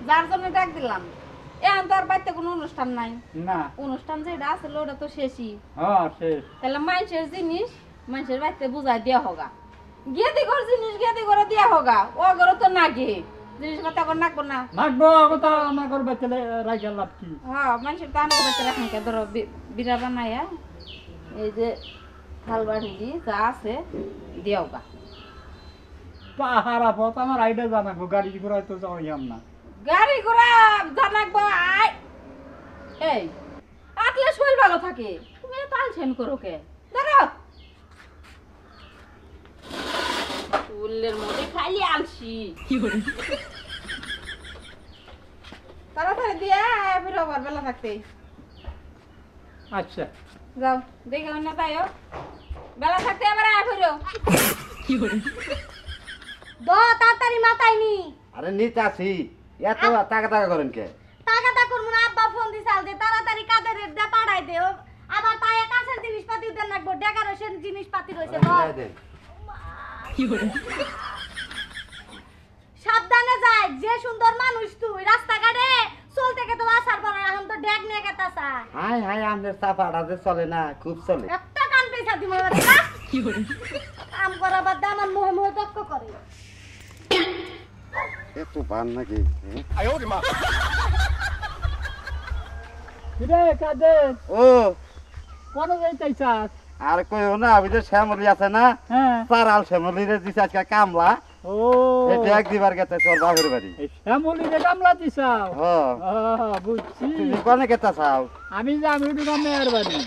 যার জন্য ডাক দিলাম। এখন তো আর বাড়িতে কোনো অনুষ্ঠান নাই। না অনুষ্ঠান যেটা আছে ওটা তো শেষই। হ্যাঁ শেষ। তাহলে মানুষের জিনিস মানুষের বাড়িতে বুঝাই দেওয়া হোগা। গেদি ঘর জিনিস গেদি ঘরে দেওয়া হোগা। ও ঘরে তো না গে জিনিসপত্র এখন নাকবো না। নাকবো কথা না করবে তাহলে রাইখা লাভ কি? হ্যাঁ মানুষের তো আনন্দ বাচ্চা রাখেন কে ধরো বিড়া বানাইয়া এই যে থাল বাড়ি দিয়ে যা আছে দেওয়া হোগা। পাহারা পথ আমার আইডা জানাবো, গাড়ি ঘোড়ায় তো যাওয়াইয়াম না। গাড়ি ঘোড়া জানাকবো আয়। এই আটলে শরীর ভালো থাকে, তুমি এত আলসেন করো কে? ধরো চুলের মধ্যে খালি আলসি। তাড়াতাড়ি দিয়ে আয় ফিরে আবার বেলা থাকতে। আচ্ছা যাও দেখে না তাইও বেলা থাকতে আবার আয় ফিরো। তাড়াতাড়ি মাথায় নি। আরে নিতে আসি, এত টাকা টাকা করেন কে? টাকাটা করবো না, আব্বা ফোন দিছাল যে তাড়াতাড়ি কাদের রেট দে পাঠাই দে। আবার তাই কাছের জিনিসপাতি দেন লাগবো, ডেকোরেশন জিনিসপাতি রয়েছে। সাবধানে যায়, যে সুন্দর মানুষ তুই রাস্তাঘাটে চলতে কে তো আসার পর এখন তো ডেক নিয়ে গেতাছা। হাই হাই, আমাদের চাপাটা যে চলে না, খুব চলে। একটা কান পেছা দিমা কাম করা বাদ দে, আমার মোহে মোহে দক্ষ করে। এত পান নাকি? রে কাদের ও কোন যাইতাইছাস? আর কইও না, আমি যে শ্যামলি আছে না, হ্যাঁ পারাল শ্যামলি রে দিছে আজকে কামলা। ও এটা এক দিবার গেছে তোর বাপের বাড়ি। শ্যামলি রে কামলা দিছাও? বুঝছি। তুমি কোনে গেতা চাও? আমি যে আমি একটু মেয়ের বাড়ি।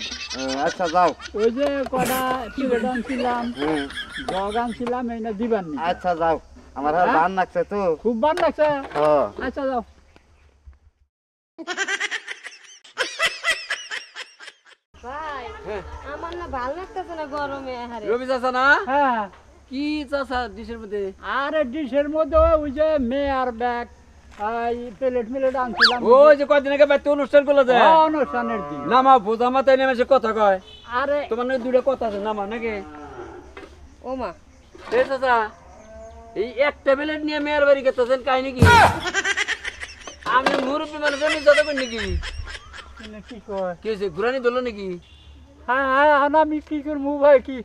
আচ্ছা যাও। ওই যে কটা প্লেট আনছিলাম, হুম, জগ আনছিলাম, এই না দিবার নি। আচ্ছা যাও, আমার আর হ্যাঁ? বান লাগছে তো। খুব ভালো লাগছে। হ্যাঁ আচ্ছা যাও। ভাই আমার না ভালো লাগতেছে না গরমে। হারে রবি চাচা না? হ্যাঁ কি চাচা ডিশের মধ্যে? আরে ডিশের মধ্যে ওই যে মেয়ার ব্যাগ এই প্লেট মিলেট আনছিলাম। ওই যে কয়দিন আগে বাড়িতে অনুষ্ঠান করলো যে অনুষ্ঠানের দিন। নামা বোঝা মাথায় নেমে সে কথা কয়। আরে তোমার নাকি দুইটা কথা আছে, নামা নাকি? ও মা এ চাচা, এই এক ট্যাবলেট নিয়ে মেয়ের বাড়ি গেতেছেন, কাহিনী কি? আমি মুরব্বী মানুষ, আমি যত করি নাকি? কি কয়? কি হয়েছে, ঘুরানি ধরলো নাকি? হ্যাঁ হ্যাঁ আমি কি করবো ভাই? কি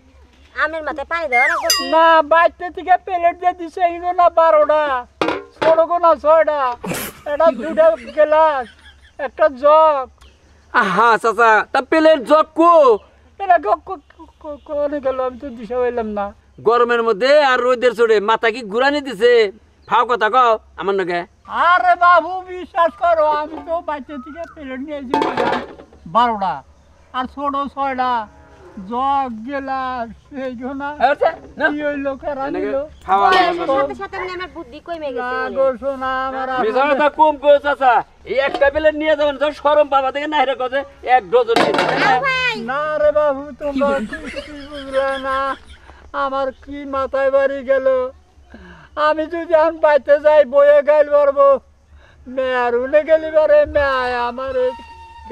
আমের মাথায় পানি দেওয়া না করছি। না বাইতে থেকে প্লেট দিয়ে দিছে এগুলো না 12টা, ছোট না 6টা, এটা 2টা গ্লাস, একটা জগ। আহা চাচা, তা প্লেট জগ কো? এটা কোনে গেল? আমি তো দিশা পাইলাম না। গরমের মধ্যে আর রোদের চড়ে মাথা কি ঘুরানি দিছে? ফাও কথা কও আমার নাকি? আরে বাবু বিশ্বাস করো, আমি তো বাইতে থেকে প্লেট নিয়ে এসেছি 12টা, আর ছোট 6টা জগ গ্লাস এইগুলো না। কি হইলো কেরা নিল? সাথে সাথে আমার বুদ্ধি কমে না গেছে। গো সোনা আমার মিজানটা কম কো চাচা, এই একটা প্লেট নিয়ে যাবেন তো শরম পাবা থেকে না হেরে কছে এক ডজন নিয়ে যাবেন। না রে বাবু, তোমরা কিছুই বুঝলে না, আমার কি মাথায় বাড়ি গেল। আমি যদি এখন বাইতে যাই বয়ে গাইল পারবো, মেয়ার উনে গেলি পারে মেয়ায় আমার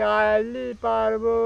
গাইলি পারবো।